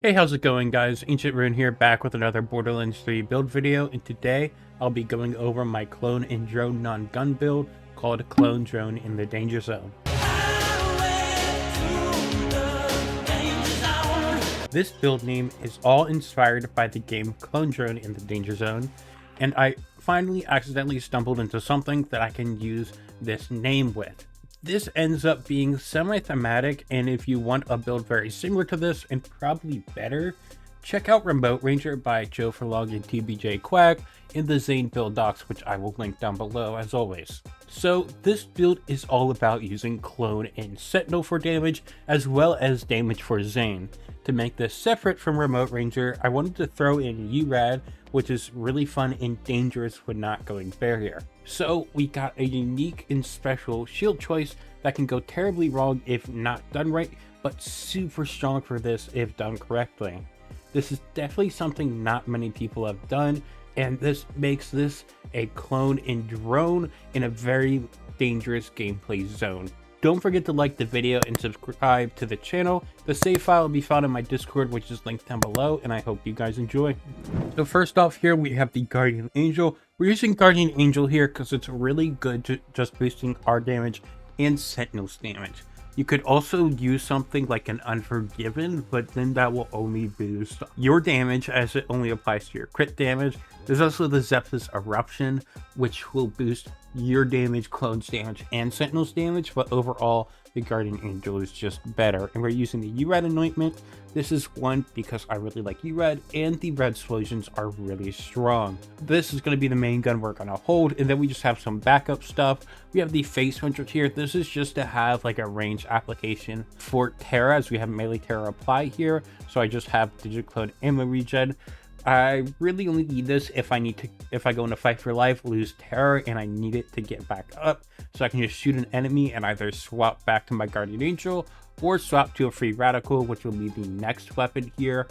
Hey, how's it going, guys? Ancient Rune here, back with another Borderlands 3 build video, and today I'll be going over my clone and drone non-gun build called Clone Drone in the Danger Zone. This build name is all inspired by the game Clone Drone in the Danger Zone, and I finally accidentally stumbled into something that I can use this name with. This ends up being semi-thematic, and if you want a build very similar to this and probably better, check out Remote Ranger by Joe Forlong and TBJ Quack in the Zane build docs, which I will link down below as always. So this build is all about using Clone and Sentinel for damage, as well as damage for Zane. To make this separate from Remote Ranger, I wanted to throw in URAD, which is really fun and dangerous when not going barrier. So we got a unique and special shield choice that can go terribly wrong if not done right, but super strong for this if done correctly. This is definitely something not many people have done, and this makes this a clone and drone in a very dangerous gameplay zone. Don't forget to like the video and subscribe to the channel. The save file will be found in my Discord, which is linked down below, and I hope you guys enjoy. So first off here, we have the Guardian Angel. We're using Guardian Angel here because it's really good to just boosting our damage and Sentinel's damage. You could also use something like an Unforgiven, but then that will only boost your damage as it only applies to your crit damage. There's also the Deathless Eruption, which will boost your damage, clone's damage, and Sentinel's damage, but overall, the Guardian Angel is just better. And we're using the URAD anointment. This is one because I really like URAD, and the red explosions are really strong. This is going to be the main gun we're going to hold, and then we just have some backup stuff. We have the face hunter here. This is just to have like a range application for Terra, as we have melee Terra apply here. So I just have Digiclone ammo regen. I really only need this if I go into fight for life, lose terror, and I need it to get back up, so I can just shoot an enemy and either swap back to my Guardian Angel or swap to a free radical, which will be the next weapon here.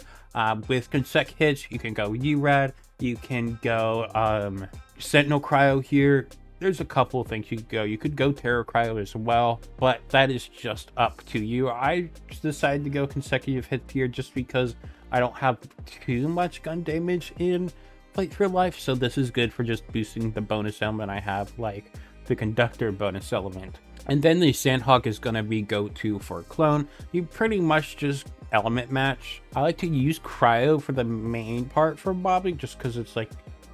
With consec hits, you can go URAD, you can go Sentinel Cryo here. There's a couple of things you could go. You could go Terror Cryo as well, but that is just up to you. I decided to go consecutive hits here just because I don't have too much gun damage in Fight for Life, so this is good for just boosting the bonus element I have, like the Conductor bonus element. And then the Sandhawk is going to be go-to for clone. You pretty much just element match. I like to use Cryo for the main part for mobbing, just because it's like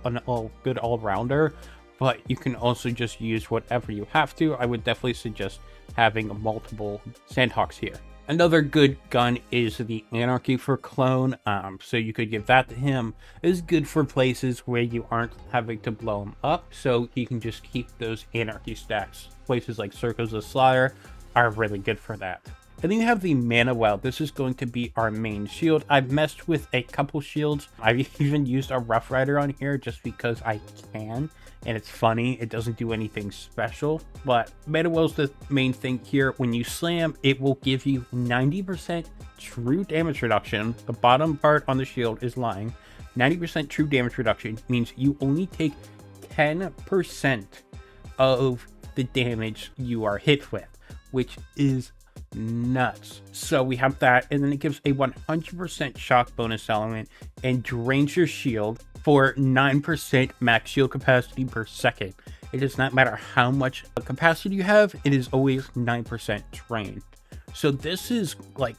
an good all-rounder, but you can also just use whatever you have to. I would definitely suggest having multiple Sandhawks here. Another good gun is the Anarchy for clone, so you could give that to him. It's good for places where you aren't having to blow him up, so he can just keep those Anarchy stacks. Places like Circles of Slaughter are really good for that. And then you have the Mana Well. This is going to be our main shield. I've messed with a couple shields. I've even used a Rough Rider on here just because I can, and it's funny. It doesn't do anything special, but Mana Well's the main thing here. When you slam, it will give you 90% true damage reduction. The bottom part on the shield is lying. 90% true damage reduction means you only take 10% of the damage you are hit with, which is nuts. So we have that, and then it gives a 100% shock bonus element and drains your shield for 9% max shield capacity per second. It does not matter how much capacity you have, it is always 9% drained. So this is like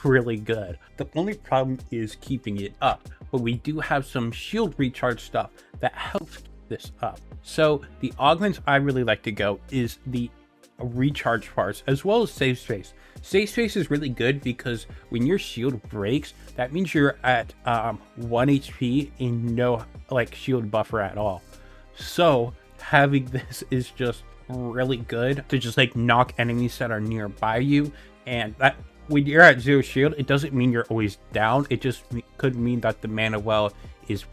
really good. The only problem is keeping it up, but we do have some shield recharge stuff that helps keep this up. So the augments I really like to go is the recharge parts as well as save space. Save space is really good because when your shield breaks, that means you're at 1 HP and no like shield buffer at all. So having this is just really good to just like knock enemies that are nearby you, and that when you're at 0 shield, it doesn't mean you're always down. It just could mean that the Mana Well is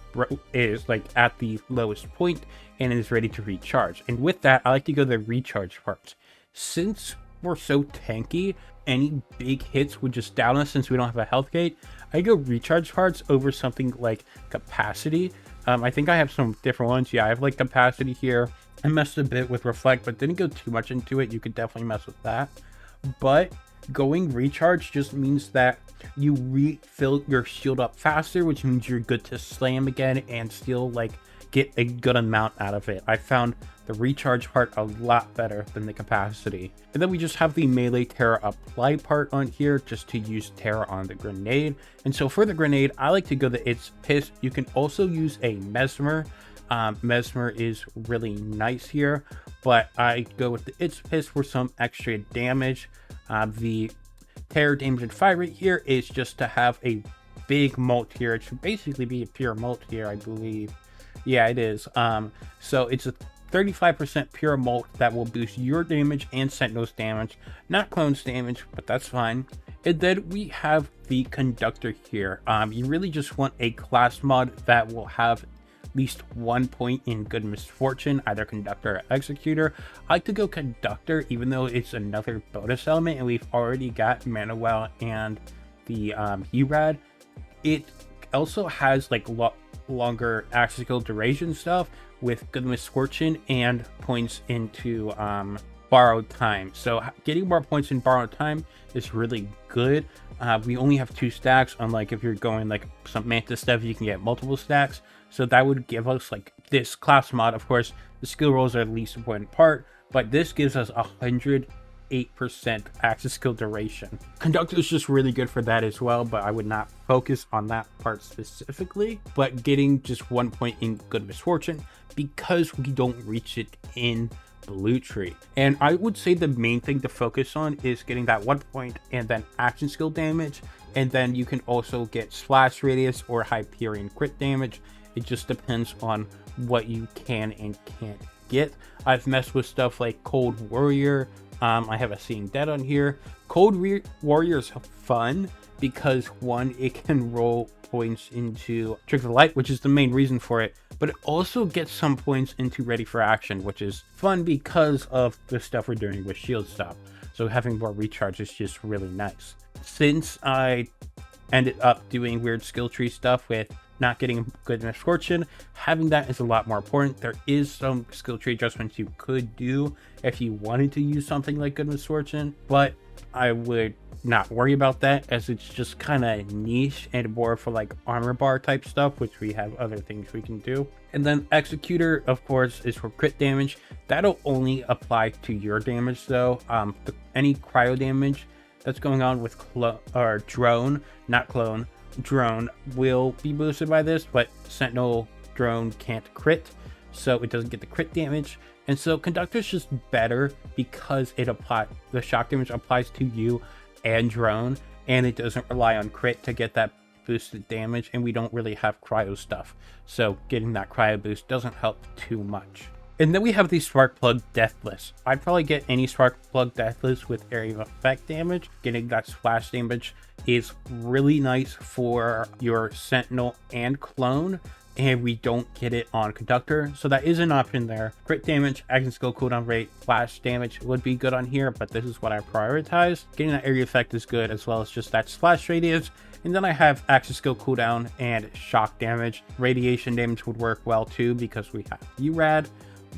like at the lowest point and is ready to recharge. And with that, I like to go the recharge parts. Since we're so tanky, any big hits would just down us since we don't have a health gate. I go recharge parts over something like capacity. I think I have some different ones. Yeah, I have like capacity here. I messed a bit with reflect, but didn't go too much into it. You could definitely mess with that. But going recharge just means that you refill your shield up faster, which means you're good to slam again and still like get a good amount out of it. I found the recharge part a lot better than the capacity. And then we just have the melee Terra apply part on here just to use Terra on the grenade. And so for the grenade, I like to go the It's Piss. You can also use a Mesmer. Mesmer is really nice here, but I go with the It's Piss for some extra damage. The Terra damage and fire rate here is just to have a big molt here. It should basically be a pure molt here, I believe. Yeah, it is. So it's a 35% pure molt that will boost your damage and Sentinel's damage, not Clone's damage, but that's fine. And then we have the Conductor here. You really just want a class mod that will have at least 1 point in Good Misfortune, either Conductor or Executor. I like to go Conductor, even though it's another bonus element, and we've already got Mana Well and the URAD. It also has like longer access skill duration stuff with Good Misfortune and points into borrowed time. So getting more points in borrowed time is really good. We only have 2 stacks, unlike if you're going like some Manta stuff, you can get multiple stacks. So that would give us like this class mod. Of course, the skill rolls are the least important part, but this gives us 108% access skill duration. Conductor is just really good for that as well, but I would not focus on that part specifically. But getting just 1 point in Good Misfortune, because we don't reach it in Blue Tree. And I would say the main thing to focus on is getting that 1 point and then action skill damage. And then you can also get splash radius or Hyperion crit damage. It just depends on what you can and can't get. I've messed with stuff like Cold Warrior. I have a Seeing Dead on here. Cold Warrior is fun because one, it can roll points into Trick of the Light, which is the main reason for it, but it also gets some points into Ready for Action, which is fun because of the stuff we're doing with Shield Stop. So having more recharge is just really nice. Since I ended up doing weird skill tree stuff with not getting Good Misfortune, having that is a lot more important. There is some skill tree adjustments you could do if you wanted to use something like Good Misfortune, but I would not worry about that as it's just kind of niche and more for like armor bar type stuff, which we have other things we can do. And then Executor, of course, is for crit damage. That'll only apply to your damage though. Any cryo damage that's going on with drone, not clone, drone will be boosted by this, but Sentinel drone can't crit, so it doesn't get the crit damage. And so Conductor is just better because the shock damage applies to you and drone, and it doesn't rely on crit to get that boosted damage, and we don't really have cryo stuff, so getting that cryo boost doesn't help too much. And then we have the Sparkplug Deathless. I'd probably get any Sparkplug Deathless with area of effect damage. Getting that splash damage is really nice for your Sentinel and Clone, and we don't get it on Conductor, so that is an option there. Crit damage, action skill cooldown rate, flash damage would be good on here, but this is what I prioritize. Getting that area effect is good, as well as just that splash radius. And then I have action skill cooldown and shock damage. Radiation damage would work well too because we have URAD,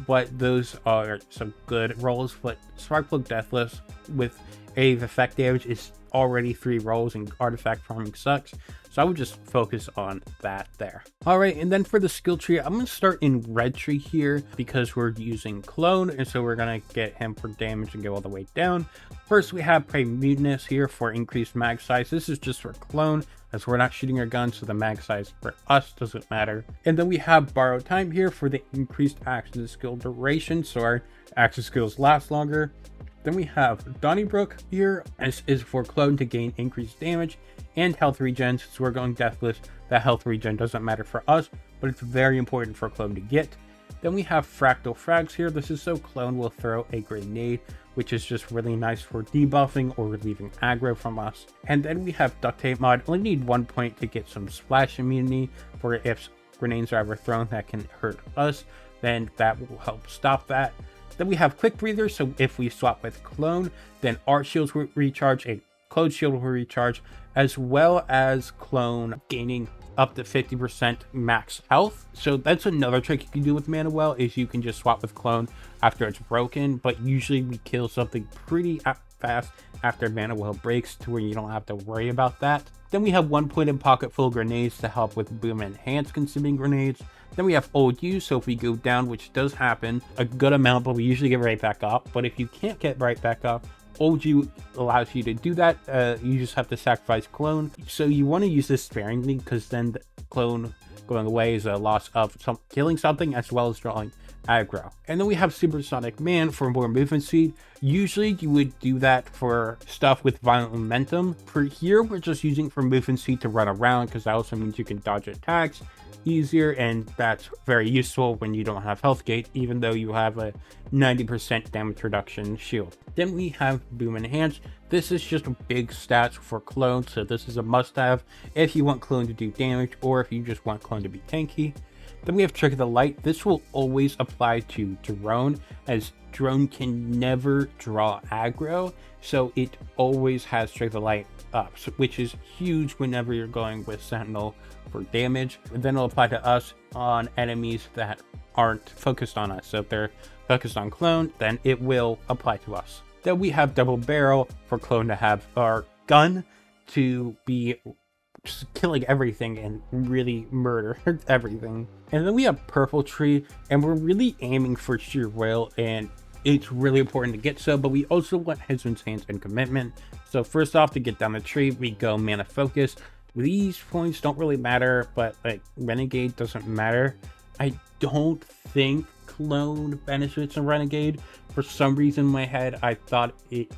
but those are some good rolls. But Sparkplug Deathless with area of effect damage is already 3 rolls, and artifact farming sucks, so I would just focus on that there. All right, and then for the skill tree, I'm going to start in red tree here because we're using Clone, and so we're going to get him for damage and go all the way down. First, we have Prey Mutinous here for increased mag size. This is just for Clone, as we're not shooting our guns, so the mag size for us doesn't matter. And then we have Borrowed Time here for the increased action skill duration, so our action skills last longer. Then we have Donnybrook here. This is for Clone to gain increased damage and health regen. Since we're going Deathless, that health regen doesn't matter for us, but it's very important for Clone to get. Then we have Fractal Frags here. This is so Clone will throw a grenade, which is just really nice for debuffing or relieving aggro from us. And then we have Duct Tape mod. Only need 1 point to get some splash immunity for if grenades are ever thrown that can hurt us, then that will help stop that. Then we have Quick Breather, so if we swap with Clone, then our shields will recharge, a Clone shield will recharge, as well as Clone gaining up to 50% max health. So that's another trick you can do with Mana Well, is you can just swap with Clone after it's broken, but usually we kill something pretty fast after Mana Well breaks to where you don't have to worry about that. Then we have 1 point in pocket full grenades to help with boom and enhance consuming grenades. Then we have old use, so if we go down, which does happen a good amount, but we usually get right back up. But if you can't get right back up, old you allows you to do that. You just have to sacrifice clone. So you want to use this sparingly, because then the clone going away is a loss of killing something as well as drawing aggro. And then we have Supersonic Man for more movement speed. Usually you would do that for stuff with violent momentum. For here, we're just using for movement speed to run around, because that also means you can dodge attacks easier, and that's very useful when you don't have health gate, even though you have a 90% damage reduction shield. Then we have Boom Enhance. This is just big stats for clone, so this is a must-have if you want clone to do damage or if you just want clone to be tanky. Then we have Trick of the Light. This will always apply to drone, as drone can never draw aggro, so it always has Trick of the Light up, which is huge whenever you're going with Sentinel for damage. And then it'll apply to us on enemies that aren't focused on us. So if they're focused on clone, then it will apply to us. Then we have Double Barrel for clone to have our gun to be just killing everything and really murder everything. And then we have Purple Tree, and we're really aiming for Sheer Will, and it's really important to get so, but we also want Husband's Hands and Commitment. So first off, to get down the tree, we go Mana Focus. These points don't really matter, but like Renegade doesn't matter. I don't think clone benefits a Renegade. For some reason in my head, I thought it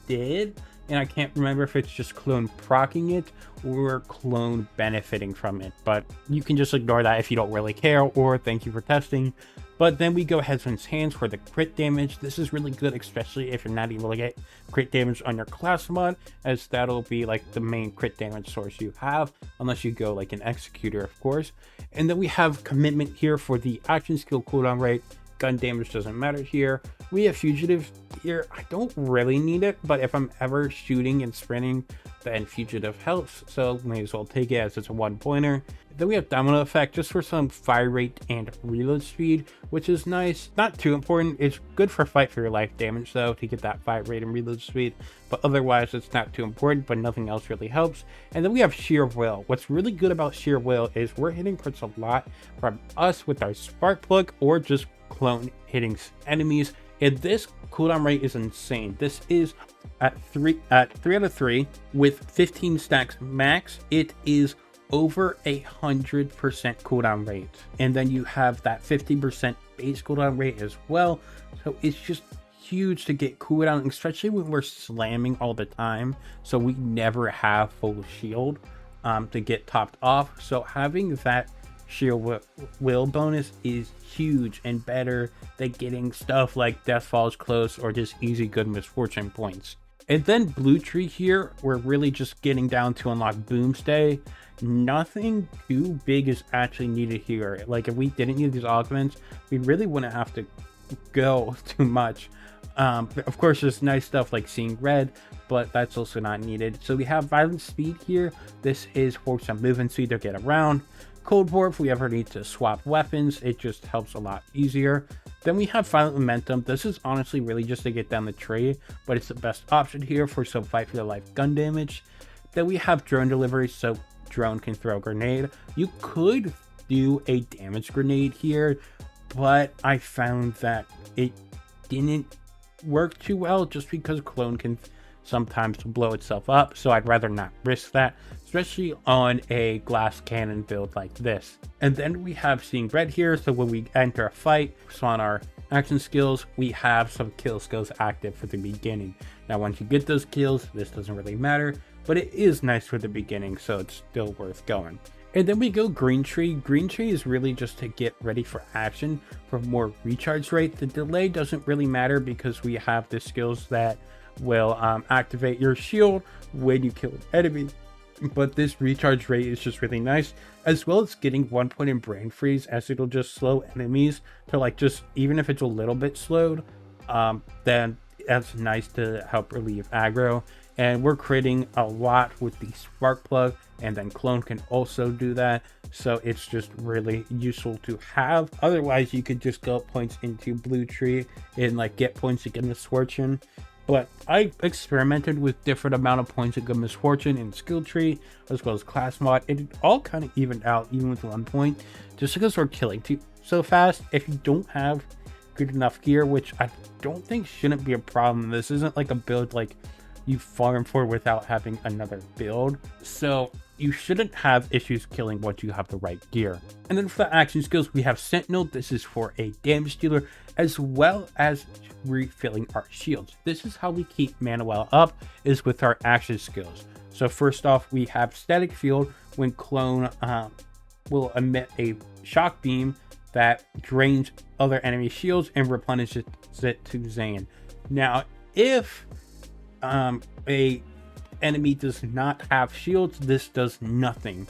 did, and I can't remember if it's just clone proccing it or clone benefiting from it, but you can just ignore that if you don't really care, or thank you for testing. But then we go Husband's Hands for the crit damage. This is really good, especially if you're not able to get crit damage on your class mod, as that'll be like the main crit damage source you have, unless you go like an Executor, of course. And then we have Commitment here for the action skill cooldown rate. Gun damage doesn't matter here. We have Fugitive here. I don't really need it, but if I'm ever shooting and sprinting, then Fugitive helps, so may as well take it as it's a 1-pointer. Then we have Domino Effect just for some fire rate and reload speed, which is nice. Not too important. It's good for fight for your life damage though, to get that fire rate and reload speed, but otherwise it's not too important, but nothing else really helps. And then we have Sheer Will. What's really good about Sheer Will is we're hitting crits a lot from us with our Spark Plug or just clone hitting enemies, and this cooldown rate is insane. This is at 3 out of 3 with 15 stacks max. It is over 100% cooldown rate, and then you have that 50% base cooldown rate as well, so it's just huge to get cooldown, especially when we're slamming all the time, so we never have full shield to get topped off. So having that Sheer Will bonus is huge and better than getting stuff like Death Falls Close or just easy good misfortune points. And then Blue Tree here, we're really just getting down to unlock Boomstay. Nothing too big is actually needed here. Like if we didn't need these augments, we really wouldn't have to go too much. Of course, there's nice stuff like Seeing Red, but that's also not needed. So we have Violent Speed here. This is for some movement speed to get around. Cold War, if we ever need to swap weapons, it just helps a lot easier. Then we have Violent Momentum. This is honestly really just to get down the tree, but it's the best option here for some fight for the life gun damage. Then we have Drone Delivery, so drone can throw a grenade. You could do a damage grenade here, but I found that it didn't work too well just because clone can sometimes blow itself up, so I'd rather not risk that, especially on a glass cannon build like this. And then we have Seeing Red here, so when we enter a fight, so on our action skills, we have some kill skills active for the beginning. Now once you get those kills, this doesn't really matter, but it is nice for the beginning, so it's still worth going. And then we go Green Tree. Green Tree is really just to get ready for action for more recharge rate. The delay doesn't really matter because we have the skills that will activate your shield when you kill an enemy, but this recharge rate is just really nice, as well as getting 1 point in Brain Freeze, as it'll just slow enemies to like just, even if it's a little bit slowed, then that's nice to help relieve aggro. And we're critting a lot with the Spark Plug, and then clone can also do that, so it's just really useful to have. Otherwise you could just go points into Blue Tree and like get points to get Misfortune, but I experimented with different amount of points of good misfortune and skill tree, as well as class mod, and it all kind of evened out, even with 1 point, just because we're killing so fast. If you don't have good enough gear, which I don't think shouldn't be a problem, this isn't like a build like you farm for without having another build, so you shouldn't have issues killing once you have the right gear. And then for the action skills, we have Sentinel. This is for a damage dealer, as well as refilling our shields. This is how we keep Mana Well up, is with our action skills. So first off, we have Static Field. When clone will emit a shock beam that drains other enemy shields and replenishes it to Zane. Now, if a enemy does not have shields, this does nothing.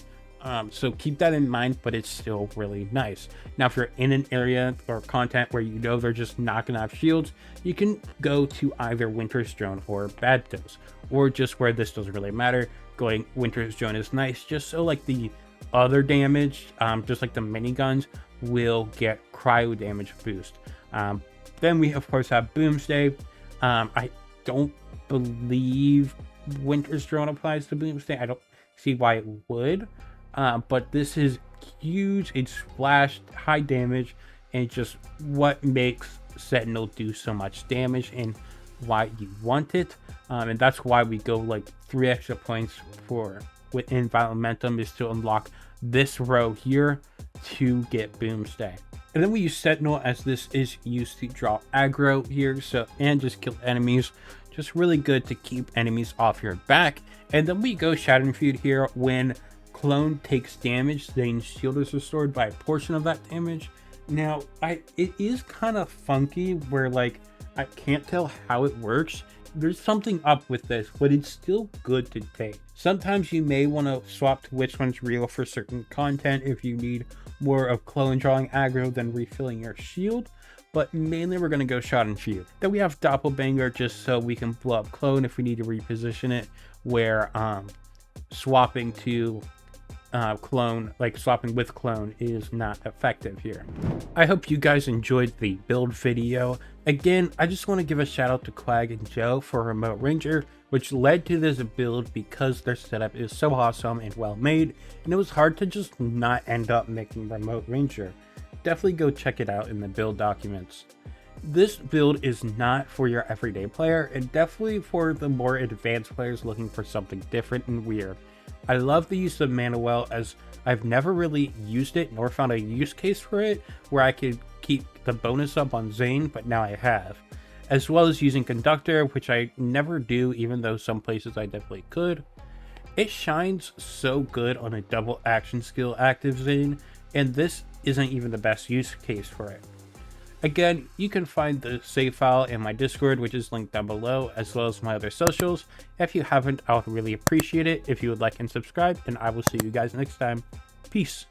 So keep that in mind, but it's still really nice. Now, if you're in an area or content where you know they're just not gonna have shields, you can go to either Winter's Drone or Bad Dose, or just where this doesn't really matter, going Winter's Drone is nice, just so like the other damage, just like the miniguns, will get cryo damage boost. Then we of course have Boomstay. I don't believe Winter's Drone applies to Boomstay. I don't see why it would, but this is huge. It's splashed high damage, and just what makes Sentinel do so much damage and why you want it. And that's why we go like 3 extra points for within Violent Momentum, is to unlock this row here to get Boomstay. And then we use Sentinel, as this is used to draw aggro here, so, and just kill enemies. Just really good to keep enemies off your back. And then we go Shattering Feud here. When clone takes damage, Zane's shield is restored by a portion of that damage. Now, it is kind of funky where like I can't tell how it works. There's something up with this, but it's still good to take. Sometimes you may want to swap to which one's real for certain content if you need more of clone drawing aggro than refilling your shield, but mainly we're going to go Shot and Shield. Then we have Doppelbanger, just so we can blow up clone if we need to reposition it, where swapping to clone, like swapping with clone, is not effective here. I hope you guys enjoyed the build video. Again, I just want to give a shout out to Quag and Joe for Remote Ranger, which led to this build because their setup is so awesome and well made, and it was hard to just not end up making Remote Ranger. Definitely go check it out in the build documents. This build is not for your everyday player, and definitely for the more advanced players looking for something different and weird. I love the use of Mana Well, as I've never really used it nor found a use case for it where I could keep the bonus up on Zane, but now I have. As well as using Conductor, which I never do, even though some places I definitely could. It shines so good on a double action skill active Zane, and this isn't even the best use case for it. Again, you can find the save file in my Discord, which is linked down below, as well as my other socials. If you haven't, I would really appreciate it if you would like and subscribe, and I will see you guys next time. Peace.